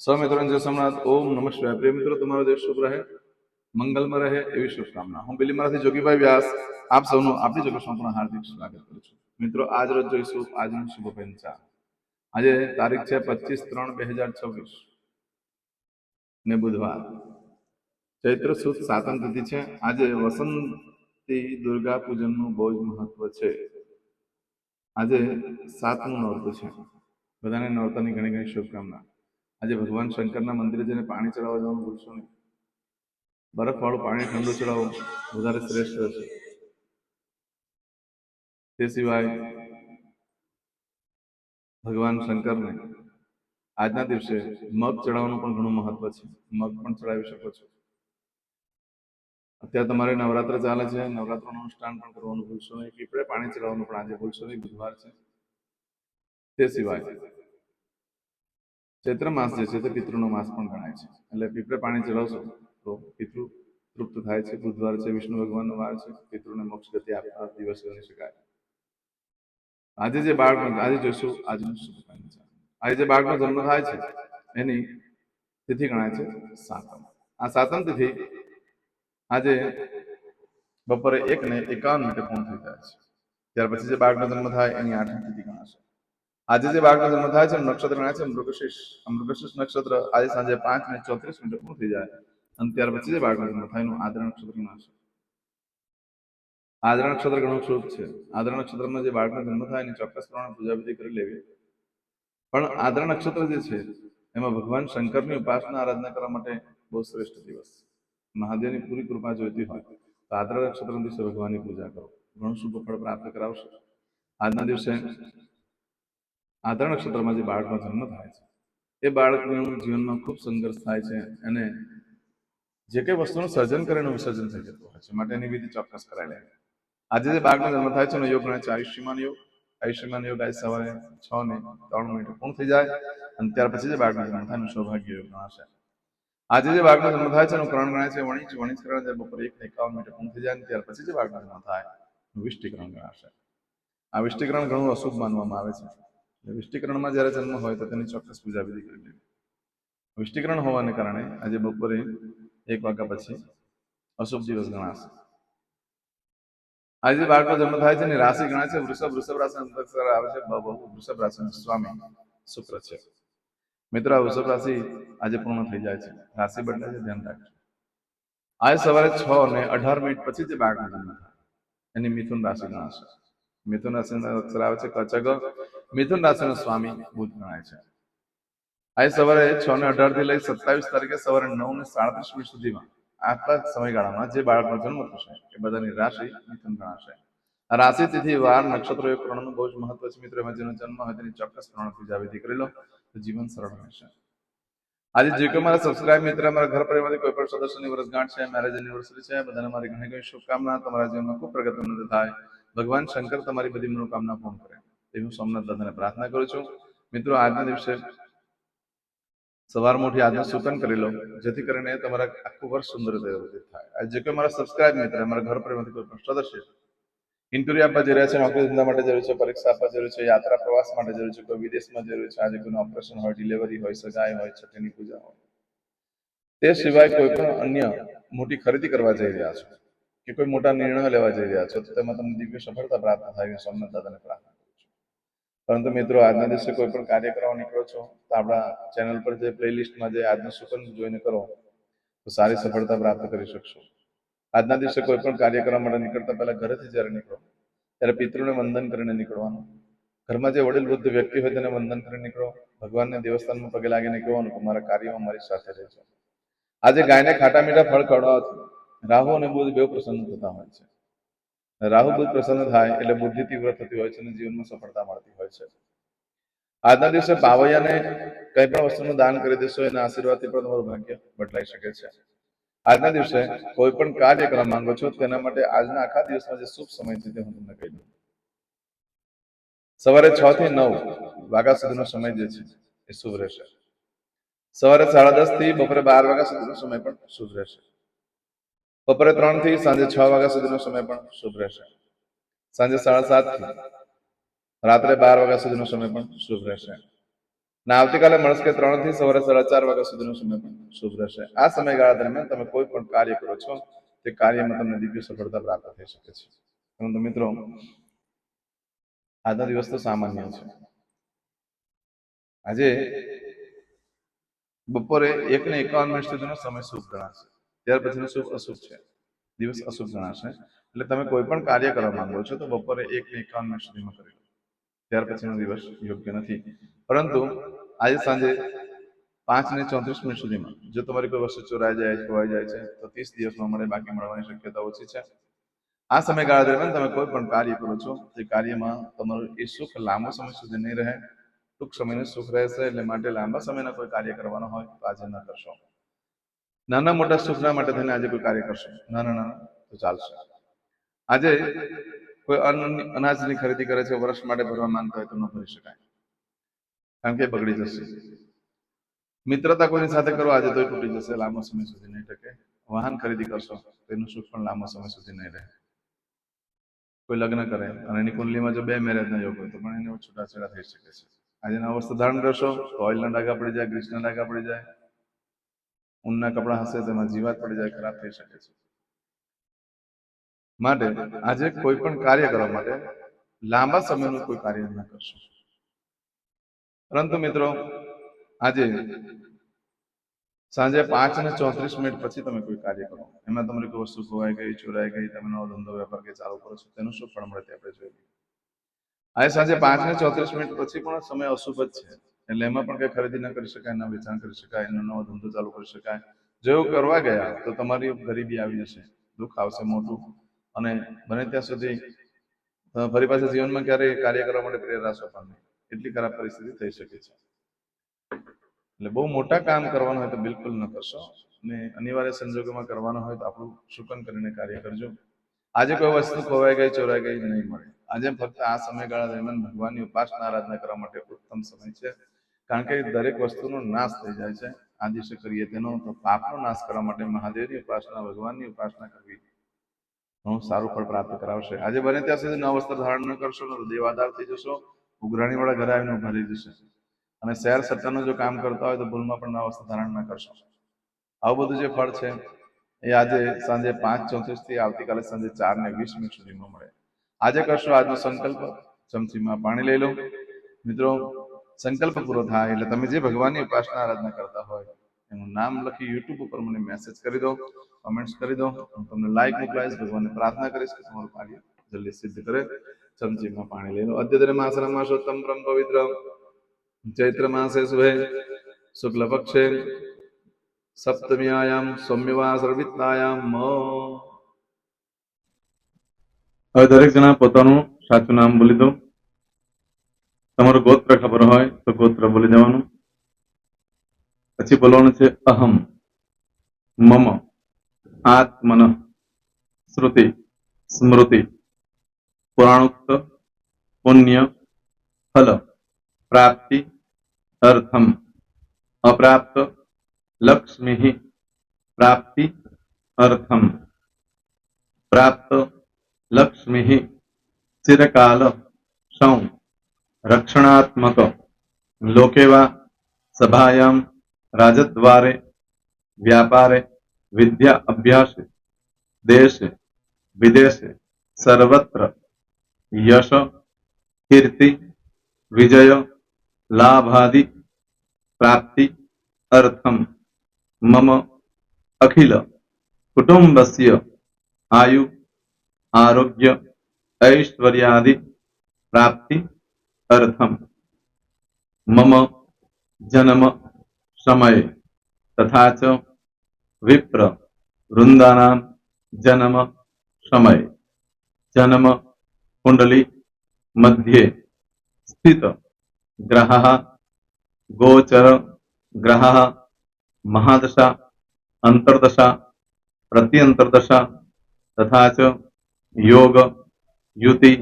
સૌ મિત્રોને જય સોમનાથ. ઓમ નમઃ શિવાય. પ્રિય મિત્રો, તમારો દિવસ શુભ રહે, મંગલમાં રહે એવી શુભકામના. હું બિલીમારાથી જોગીભાઈ વ્યાસ આપ સૌનું આપણી જગતમાં પણ હાર્દિક સ્વાગત કરું છું. મિત્રો, આજ રોજ જોઈશું આજનું શુભ પંચાંગ. આજે તારીખ છે 25/3/2026 ને બુધવાર, ચૈત્ર સુદ સાતમ તિથિ છે. આજે વસંતી દુર્ગા પૂજનનું બહુ જ મહત્વ છે. આજે 7મું નોરતું છે. બધાને નોરતાની ઘણી ઘણી શુભકામના. આજે ભગવાન શંકરના મંદિરે જઈને પાણી ચડાવવા જવાનું ભૂલશો નહીં. બરફવાળું પાણી ઠંડુ ચડાવો વધારે શ્રેષ્ઠ છે. તે સિવાય ભગવાન શંકરને આજના દિવસે મગ ચડાવવાનું પણ ઘણું મહત્વ છે. મગ પણ ચડાવી શકો છો. અત્યારે તમારે નવરાત્ર ચાલે છે, નવરાત્રનું અનુષ્ઠાન પણ કરવાનું ભૂલશો નહીં. પીપળે પાણી ચડાવવાનું પણ આજે ભૂલશો નહીં, બુધવાર છે. તે સિવાય ચૈત્ર માસ જે છે તે પિતૃનો માસ પણ ગણાય છે. એટલે પીપળે પાણી ચડાવશો તો પિતૃ તૃપ્ત થાય છે. બુધવાર છે, વિષ્ણુ ભગવાનનો વાર છે. પિતૃને મોક્ષ ગતિ આપતા દિવસ ગણી શકાય. આજે જે બાળક આજે જોઈશું આજનું શુભ પંચાંગ. આજે જે બાળકનો જન્મ થાય છે એની તિથિ ગણાય છે સાતમ. આ સાતમ તિથિ આજે બપોરે 1:51 પૂર્ણ થઈ જાય છે. ત્યાર પછી જે બાળકનો જન્મ થાય એની 8મી તિથિ ગણાશે. આજે જે બાળકનો જન્મ થાય છે નક્ષત્ર ગણાય છે મૃગશીર્ષ. મૃગશીર્ષ નક્ષત્ર આજે સાંજે 5:34 પૂર્ણ થઈ જાય અને ત્યાર પછી જે બાળકનો જન્મ થાય એનું આદ્રા નક્ષત્ર ગણાશે. આદ્રા નક્ષત્ર ઘણું શુભ છે. આદ્રા નક્ષત્રમાં જે બાળકનો જન્મ થાય એની ચોક્કસ પ્રમાણે પૂજા વિધિ કરી લેવી. પણ આદ્રા નક્ષત્ર જે છે એમાં ભગવાન શંકરની ઉપાસના આરાધના કરવા માટે બહુ શ્રેષ્ઠ દિવસ. મહાદેવની પૂરી કૃપા જોઈતી હોય તો આદ્રા નક્ષત્રના દિવસે ભગવાનની પૂજા કરો, ઘણું શુભ ફળ પ્રાપ્ત કરાવશે. આજના દિવસે આદ્રા નક્ષત્રમાં જે બાળકનો જન્મ થાય છે એ બાળકનું જીવનમાં ખૂબ સંઘર્ષ થાય છે અને જે કંઈ વસ્તુનું સર્જન કરે એનું વિસર્જન થઈ જતું હોય છે. માટે એની વિધિ ચોક્કસ કરાય લે. આજે જે બાળકનો જન્મ થાય છે એનો યોગ ગણાય છે આયુષ્યમાન યોગ. આયુષ્યમાન યોગ આજે સવારે 6:03 પૂર્ણ થઈ જાય અને ત્યાર પછી જે બાળકનો જન્મ થાય એનું સૌભાગ્ય યોગ ગણાશે. આજે જે બાળકનો જન્મ થાય છે એનું કરણ ગણાય છે વણિજ. વણિજ કરણ જે બપોરે 1:51 પૂર્ણ થઈ જાય અને ત્યાર પછી જે બાળકનો જન્મ થાય એનું વિષ્ટિકરણ ગણાશે. આ વિષ્ટિકરણ ઘણું અશુભ માનવામાં આવે છે. વિષ્ટિકરણમાં જ્યારે જન્મ હોય તો તેની ચોક્કસ પૂજા વિધિ કરી લેવી. વિષ્ટિકરણ હોવાને કારણે આજે બપોરે 1 વાગ્યા પછી અશુભ દિવસ ગણાશે. આજે બાળકનો જન્મ થાય છે એની રાશિ ગણાય છે વૃષભ. વૃષભ રાશિ અંતર્ગત આવે છે વૃષભ રાશિનો સ્વામી શુક્ર છે. મિત્રો, આ વૃષભ રાશિ આજે પૂર્ણ થઈ જાય છે. રાશિ બદલાય છે, ધ્યાન રાખજો. આજે સવારે 6:18 પછી જે બાળકનો જન્મ થાય એની મિથુન રાશિ ગણાશે. મિથુન રાશિના અક્ષર આવે છે કચગ. મિથુન રાશિનો સ્વામી બુધ ગણાય છે. આજે સવારે 6:18 થી લઈ 27 તારીખે સવારે 9:37 સુધીમાં આટલા સમયગાળામાં જે બાળકનો જન્મ થશે એ બધાની રાશિ મિથુન ગણાશે. આ રાશિ તિથિ વાર નક્ષત્ર યોગ પ્રમાણનું બહુ જ મહત્વ છે. મિત્રો, એમાં જેનો જન્મ હોય તેની ચોક્કસ પ્રમાણે પૂજા વિધિ કરી લો તો જીવન સરળ રહેશે. આજે જે કોઈ મારા સબસ્ક્રાઇબ મિત્ર, મારા ઘર પરિવારમાંથી કોઈ પણ સદસ્યની વર્ષગાંઠ છે, મેરેજ એનિવર્સરી છે, બધાને મારી ઘણી ઘણી શુભકામના. તમારા જીવનમાં ખૂબ પ્રગતિ ઉન્નતિ થાય. ભગવાન શંકર તમારી બધી મનોકામના પૂર્ણ કરે એવી હું સોમનાથ દાદાને પ્રાર્થના કરું છું. મિત્રો, આજના દિવસે સવારમાં ઉઠી આજનું સુકન કરી લો જેથી કરીને તમારા આખું વર્ષ સુંદર રીતે વ્યતીત થાય. આજે જે કોઈ મારા સબસ્ક્રાઇબ મિત્ર, મારા ઘર પરિવારમાંથી કોઈ પણ સદસ્ય ઇન્ટરવ્યુ આપવા જઈ રહ્યા છે, નોકરી ધંધા માટે જરૂર છે, પરીક્ષા આપવા જરૂર છે, યાત્રા પ્રવાસ માટે જરૂર છે, કોઈ વિદેશમાં જરૂર છે, આજે કોઈનું ઓપરેશન હોય, ડિલિવરી હોય, સગાઈ હોય, છઠ્ઠીની પૂજા હોય, તે સિવાય કોઈ પણ અન્ય મોટી ખરીદી કરવા જઈ રહ્યા છો કે કોઈ મોટા નિર્ણયો લેવા જઈ રહ્યા છો તો તેમાં તમને દિવ્ય સફળતા પ્રાપ્ત થાય સોમનાથ દાદાને પ્રાર્થના કરું છું. પરંતુ મિત્રો, આજના દિવસે કોઈ પણ કાર્ય કરવા નીકળો છો તો આપણા ચેનલ પર જે પ્લેલિસ્ટમાં જે આજનું સુકન જોઈને કરો તો સારી સફળતા પ્રાપ્ત કરી શકશો. આજના દિવસે કોઈ પણ કાર્ય કરવા માટે નીકળતા પહેલા ઘરેથી જ્યારે નીકળો ત્યારે પિતૃને વંદન કરીને નીકળવાનું. ઘરમાં જે વડીલ વૃદ્ધ વ્યક્તિ હોય તેને વંદન કરીને નીકળો. ભગવાનને દેવસ્થાનમાં પગે લાગીને કહેવાનું કે મારા કાર્યમાં મારી સાથે રહેજો. આજે ગાયને ખાટા મીઠા ફળ ખવડાવવાથી રાહુ અને બુધ બેવ પ્રસન્ન થતા હોય છે. રાહુ બુધ પ્રસન્ન થાય એટલે બુદ્ધિ તીવ્ર થતી હોય છે અને જીવનમાં સફળતા મળતી હોય છે. આજના દિવસે પાવૈયાને કઈ પણ વસ્તુનું દાન કરી દેશો એના આશીર્વાદથી પણ તમારું ભાગ્ય બદલાઈ શકે છે. આજના દિવસે કોઈ પણ કાર્ય કરવા માંગો છો તેના માટે આજના આખા દિવસમાં જે શુભ સમય છે તે હું તમને કહી દઉં. સવારે 6 થી 9 વાગ્યા સુધીનો સમય જે છે એ શુભ રહેશે. સવારે 10:30 થી બપોરે 12 વાગ્યા સુધીનો સમય પણ શુભ રહેશે. બપોરે 3 થી સાંજે 6 વાગ્યા સુધીનો સમય પણ શુભ રહેશે. સાંજે 7:30 થી રાત્રે 12 વાગ્યા સુધીનો સમય પણ શુભ રહેશે. ને આવતીકાલે મળશે 3 થી સવારે 4:30 વાગ્યા સુધીનો સમય પણ શુભ રહેશે. આ સમયગાળા દરમિયાન તમે કોઈ પણ કાર્ય કરો છો તે કાર્યમાં તમને દિવ્ય સફળતા પ્રાપ્ત થઈ શકે છે. પરંતુ મિત્રો, આજનો દિવસ તો સામાન્ય છે. આજે બપોરે 1:51 સુધીનો સમય શુભ ગણાશે. ત્યાર પછીનો શુભ અશુભ છે, દિવસ અશુભ ગણાશે. એટલે તમે કોઈ પણ કાર્ય કરવા માંગો છો તો બપોરે 1:51 સુધીમાં કરી લો. ત્યાર પછીનો દિવસ યોગ્ય નથી. પરંતુ આજે સાંજે 5:34 સુધીમાં જો તમારી કોઈ વસ્તુ ચોરાઈ જાય, ખોવાઈ જાય છે તો 30 દિવસમાં મળે, બાકી મળવાની શક્યતા ઓછી છે. આ સમયગાળા દરમિયાન તમે કોઈ પણ કાર્ય કરો છો તે કાર્યમાં તમારું એ સુખ લાંબો સમય સુધી નહીં રહે, ટૂંક સમયનું સુખ રહેશે. એટલે માટે લાંબા સમયના કોઈ કાર્ય કરવાનો હોય તો આજે ન કરશો. નાના મોટા સુખના માટે થઈને આજે કોઈ કાર્ય કરશો, નાના તો ચાલશે. આજે કોઈ અનાજની ખરીદી કરે છે, વર્ષ માટે ભરવા માંગતા હોય તો ન ભરી શકાય, કારણ કે બગડી જશે. મિત્રતા કોઈની સાથે કરો આજે તો તૂટી જશે, લાંબો સમય સુધી નહીં ટકે. વાહન ખરીદી કરશો તેનું સુખ પણ લાંબો સમય સુધી નહીં રહે. કોઈ લગ્ન કરે અને એની કુંડલીમાં જો 2 મેરેજના યોગ હોય તો પણ એને છૂટાછેડા થઈ શકે છે. આજે નવા વસ્ત્ર ધારણ કરશો તો ઓઇલના ડાઘા પડી જાય, ગ્રીસના ડાઘા પડી જાય, ઊનના કપડા હશે તેમાં જીવાત પડી જાય, ખરાબ થઈ શકે છે. માટે આજે કોઈ પણ કાર્ય કરવા માટે લાંબા સમયનું કોઈ કાર્ય ન કરશો. પરંતુ મિત્રો, આજે સાંજે 5:34 પછી તમે કોઈ કાર્ય કરો, એમાં તમારી કોઈ વસ્તુ ખોવાઈ ગઈ, ચોરાઈ ગઈ, તમે નવો ધંધો વેપાર કે ચાલુ કરો છો, તેનું શું ફળ મળે તે આપણે જોઈએ. આજે સાંજે 5:34 પછી પણ સમય અશુભ જ છે. એટલે એમાં પણ કઈ ખરીદી ન કરી શકાય, ન વેચાણ કરી શકાય, એનો નવો ધંધો ચાલુ કરી શકાય. જો એવું કરવા ગયા તો તમારી ગરીબી આવી જશે, દુઃખ આવશે મોટું, અને બને ત્યાં સુધી ફરી પાછા જીવનમાં ક્યારેય કાર્ય કરવા માટે પ્રેરાશો પણ નહીં. એટલી ખરાબ પરિસ્થિતિ થઈ શકે છે. એટલે બહુ મોટા કામ કરવાનું હોય તો બિલકુલ ન કરશો, અને અનિવાર્ય સંજોગોમાં કરવાનું હોય તો આપણું શુકન કરીને કાર્ય કરજો. આજે કોઈ વસ્તુ ખોવાઈ ગઈ, ચોરાઈ ગઈ નહીં મળે. આજે ફક્ત આ સમયગાળા દરમિયાન ભગવાનની ઉપાસના આરાધના કરવા માટે ઉત્તમ સમય છે, કારણ કે દરેક વસ્તુનો નાશ થઈ જાય છે. આ દિવસે કરીએ તેનો તો પાપનો નાશ કરવા માટે મહાદેવની ઉપાસના, ભગવાનની ઉપાસના કરવી ઘણું સારું ફળ પ્રાપ્ત કરાવશે. આજે બને ત્યાં સુધી નવ વસ્ત્ર ધારણ ન કરશો તો દેવાદાર થઈ જશો, ઉઘરાણી વાળા ઘરે આવીને ઉભા રહી જશે. અને શેર સટ્ટાનું જો કામ કરતા હોય તો ભૂલમાં પણ નવ વસ્ત્ર ધારણ ન કરશો. આવું બધું જે ફળ છે એ આજે સાંજે 5:34 થી આવતીકાલે સાંજે 4:20 સુધીમાં મળે. આજે કરશો આજનો સંકલ્પ. ચમચીમાં પાણી લઈ લો. મિત્રો, સંકલ્પ પૂરો થાય એટલે તમે જે ભગવાનની ઉપાસના આરાધના કરતા હોય એનું નામ લખી યુટ્યુબ ઉપર મને મેસેજ કરી દો, કમેન્ટ્સ કરી દો. હું તમને લાઈક મોકલાવીશ, ભગવાનને પ્રાર્થના કરીશ કે તમારું કાર્ય જલ્દી સિદ્ધ કરે. ચમચીમાં પાણી લઈ લો. અદ્યતન માસના માસોત્તમ પરમ પવિત્ર ચૈત્ર માસે શુભે શુક્લ પક્ષે સપ્તમ્યાયામ સૌમ્યવા સર્વિત્તાયામ. હવે દરેક જણા પોતાનું સાચું નામ બોલી દો. તમારું ગોત્ર ખબર હોય તો ગોત્ર બોલી દેવાનું. પછી બોલવાનું છે અહમ, મમ, આત્મન, શ્રુતિ, સ્મૃતિ, પુરાણોક્ત, પુણ્ય, ફલ, પ્રાપ્તિ, અર્થમ, અપ્રાપ્ત, લક્ષ્મી, પ્રાપ્તિ, અર્થમ, પ્રાપ્ત, લક્ષ્મી, ચિરકાલ, સૌ, રક્ષણાત્મક, લોકેવા, સભાયામ, રાજદ્વારે, વ્યાપારે, વિદ્યા અભ્યાસે, દેશે વિદેશે, સર્વત્ર, યશ, કીર્તિ, વિજય, લાભાદિ, પ્રાપ્તિ, અર્થમ, મમ, અખિલ કુટુંબસ્ય, આયુ, આરોગ્ય, ऐश्वर्यादि, प्राप्ति, अर्थम, मम, जन्म, समय, तथा च विप्र वृंदानां जन्म, समय, जन्म कुंडली मध्ये स्थित ग्रहः, गोचर ग्रहः, महादशा, अंतर्दशा, प्रत्यंतर्दशा, तथा च योग, युति,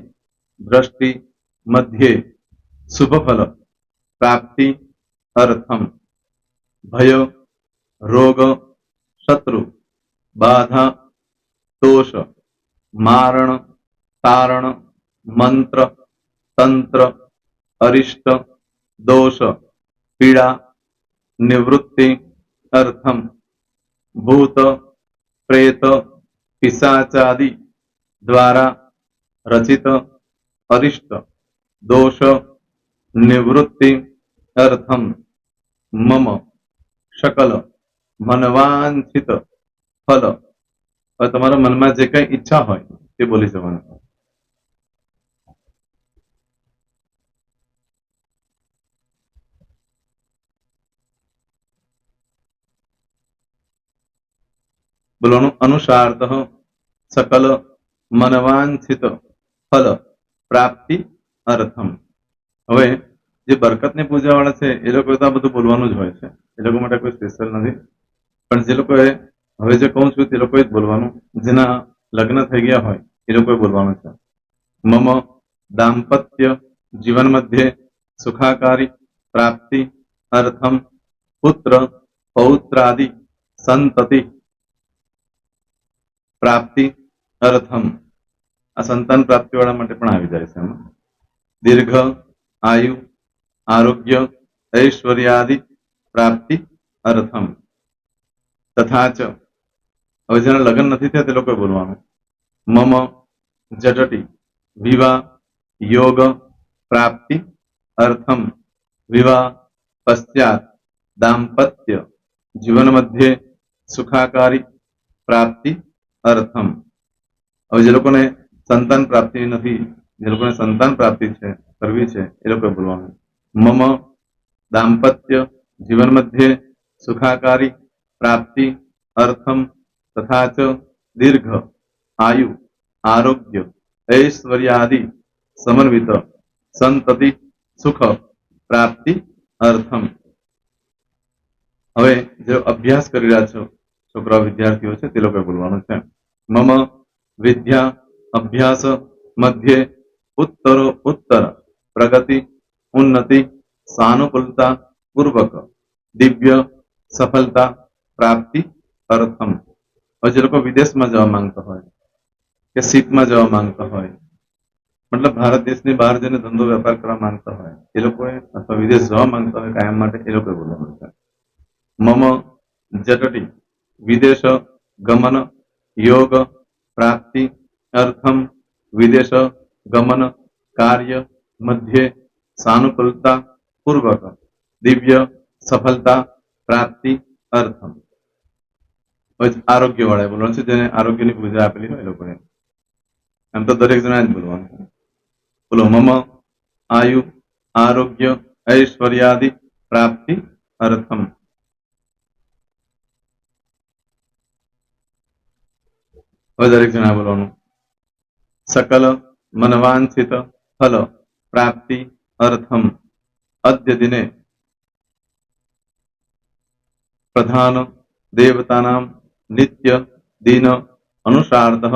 दृष्टि मध्ये शुभ फल प्राप्ति, अर्थम, भय, रोग, शत्रु, बाधा, दोष, मारण, तारण, मंत्र, तंत्र, अरिष्ट, दोष, पीड़ा निवृत्ति अर्थम भूत प्रेत पिशाचादि द्वारा रचित अरिष्ट दोष निवृत्ति अर्थम मम सकल मनवांछित फल और તમારા મનમાં જે કઈ ઈચ્છા હોય તે બોલી જવાનું. બોલવાનું અનુસારતઃ સકલ મનવાંછિત ફલ પ્રાપ્તિ અર્થમ. હવે જે બરકતની પૂજા વાળા છે એ લોકો તો આ બધું બોલવાનું જ હોય છે, એ લોકો માટે કોઈ સ્પેશિયલ નથી. પણ જે લોકોએ હવે જે કહું છું તે લોકોએ જ બોલવાનું, જેના લગ્ન થઈ ગયા હોય એ લોકોએ બોલવાનું છે. મમ દાંપત્ય જીવન મધ્યે સુખાકારી પ્રાપ્તિ અર્થમ પુત્ર પૌત્રાદિ સંતતિ પ્રાપ્તિ અર્થમ. આ સંતાન પ્રાપ્તિ વાળા માટે પણ આવી જાય છે એમાં. દીર્ઘ આયુ આરોગ્ય ઐશ્વર્યાદિ પ્રાપ્તિ અર્થમ. તથા ચ હવે જેના લગ્ન નથી થયા તે લોકોએ બોલવાનું. મમ જટટી વિવાહ યોગ પ્રાપ્તિ અર્થમ વિવાહ પશ્ચાત દાંપત્ય જીવન મધ્યે સુખાકારી પ્રાપ્તિ અર્થમ. હવે જે લોકોને સંતાન પ્રાપ્તિ નથી, જે લોકોને સંતાન પ્રાપ્તિ છે કરવી છે એ લોકોએ બોલવાનું. મમ દાંપત્ય જીવન મધ્યે સુખાકારી પ્રાપ્તિ અર્થમ તથા ચ દીર્ઘ આયુ આરોગ્ય ઐશ્વર્યાદિ સમન્વિત સંતતિ સુખ પ્રાપ્તિ અર્થમ. હવે જે અભ્યાસ કરી રહ્યા છો છોકરાઓ વિદ્યાર્થીઓ છે તે લોકોએ બોલવાનું છે. મમ વિદ્યા અભ્યાસ મધ્યે ઉત્તરો ઉત્તર પ્રગતિ ઉન્નતિ સાનુકૂલતા પૂર્વક દિવ્ય સફળતા પ્રાપ્તિ અર્થમ. હવે જે લોકો વિદેશમાં જવા માંગતા હોય કે શીખમાં જવા માંગતા હોય, મતલબ ભારત દેશની બહાર જઈને ધંધો વેપાર કરવા માંગતા હોય એ લોકોએ, અથવા વિદેશ જવા માંગતા હોય કાયમ માટે, એ લોકોએ બોલવાનું છે. મમ જટટી વિદેશ ગમન યોગ પ્રાપ્તિ અર્થમ વિદેશ ગમન કાર્ય મધ્યે સાનુકૂલતા પૂર્વક દિવ્ય સફળતા પ્રાપ્તિ અર્થમ. આરોગ્ય વાળા બોલવાનું છે, જેને આરોગ્યની પૂજા આપેલી હોય એ લોકોએ. એમ તો દરેક જણા જ બોલવાનું. બોલો મમ આયુ આરોગ્ય ઐશ્વર્યાદિ પ્રાપ્તિ અર્થમ. હવે દરેક જણા બોલવાનું. સકલ મનવાંછિત ફલ પ્રાપ્તિ અર્થમ અદ્ય દિને પ્રધાન દેવતાનામ નિત્ય દિન અનુસારતઃ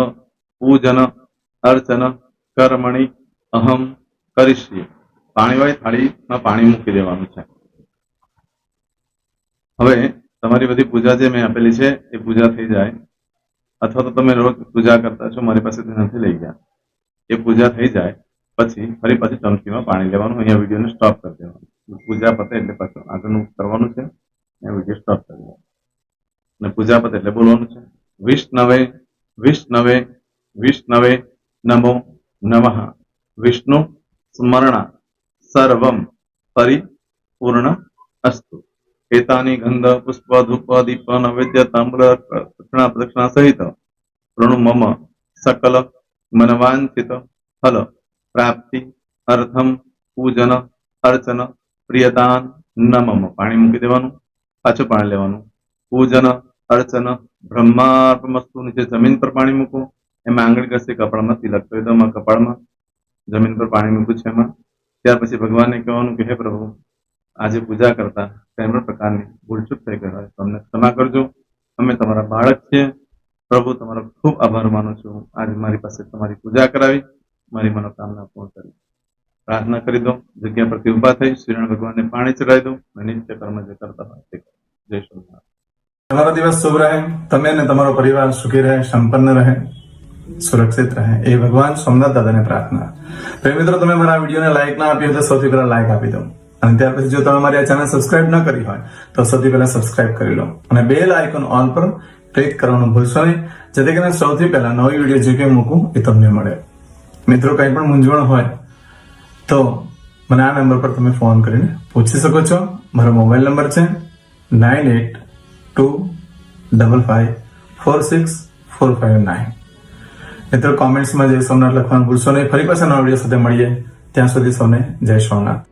પૂજન અર્ચન કર્મણિ અહમ કરીશ્યે. પાણીવાળી થાળીમાં પાણી મૂકી દેવાનું છે. હવે તમારી બધી પૂજા જે મેં આપેલી છે એ પૂજા થઈ જાય, અથવા તો તમે રોજ પૂજા કરતા છો મારી પાસેથી નથી લઈ ગયા, એ પૂજા થઈ જાય પછી ફરી પાછી ચમચીમાં પાણી લેવાનું. અહીંયા વિડીયોને સ્ટોપ કરી દેવાનું. પૂજા પતે એટલે પાછું આગળનું કરવાનું છે. અહીંયા વિડીયો સ્ટોપ કરી દેવાનું અને પૂજા પતે એટલે બોલવાનું છે. વિષ્ણવે વિષ્ણવે વિષ્ણવે નમો નમઃ વિષ્ણુ સ્મરણા સર્વમ પરિપૂર્ણ અસ્તુ. એતાની ગંધ પુષ્પ ધૂપ દીપ નૈવેદ્ય તાંબૂલ પ્રદક્ષિણા સહિત પ્રણુ મમ સકલ મનવાંછિત ફલ પ્રાપ્તિ અર્થમ પૂજન અર્ચન પ્રિયદાન ન મમ. પાણી મૂકી દેવાનું, પાછું પાણી લેવાનું. પૂજન અર્ચન બ્રહ્માર્પણમસ્તુ. નીચે જમીન પર પાણી મૂકો, એમાં આંગળી ઘસી કપાળમાં તિલક કરી દો. કપાળમાં જમીન પર પાણી મૂક્યું છે એમાં. ત્યાર પછી ભગવાનને કહેવાનું કે હે પ્રભુ, આજે પૂજા કરતા કઈ પણ પ્રકારની ભૂલચૂક થઈ ગઈ હોય તો અમને ક્ષમા કરજો. અમે તમારા બાળક છીએ. પ્રભુ તમારો ખૂબ આભાર માનું છું. આજે મારી પાસે તમારી પૂજા કરાવી, મારી મનોકામના પૂર્ણ કરી. પ્રાર્થના કરી દો. જગ્યા પરથી ઉભા થઈ શ્રીનારાયણ ભગવાનને પાણી ચડાવી દો અને નિત્ય કર્મ જે કરતા હોય તે કરો. જય શ્રી. તમારો દિવસ શુભ રહે. તમે અને તમારો પરિવાર સુખી રહે, સંપન્ન રહે, સુરક્ષિત રહે, એ ભગવાન સોમનાથ દાદાને પ્રાર્થના. તો મિત્રો, તમે મારા વિડીયોને લાઈક ના આપી હોય તો સૌથી પહેલા લાઈક આપી દો. અને ત્યાર પછી જો તમે મારી આ ચેનલ સબસ્ક્રાઇબ ન કરી હોય તો સૌથી પહેલા સબસ્ક્રાઇબ કરી લો અને બેલ આઇકોન ઓલ પર ક્લિક કરવાનું ભૂલશો નહીં, જેથી કરીને સૌથી પહેલા નવી વિડીયો જે કંઈ મૂકું એ તમને મળે. મિત્રો, કંઈ પણ મૂંઝવણ હોય તો મને આ નંબર પર તમે ફોન કરીને પૂછી શકો છો. મારો મોબાઈલ નંબર છે 9825546459. મિત્રો, કોમેન્ટ્સમાં જય સોમનાથ લખવાનું ભૂલશો નહીં. ફરી પાછા નવા વિડીયો સાથે મળીએ. ત્યાં સુધી સૌને જય સોમનાથ.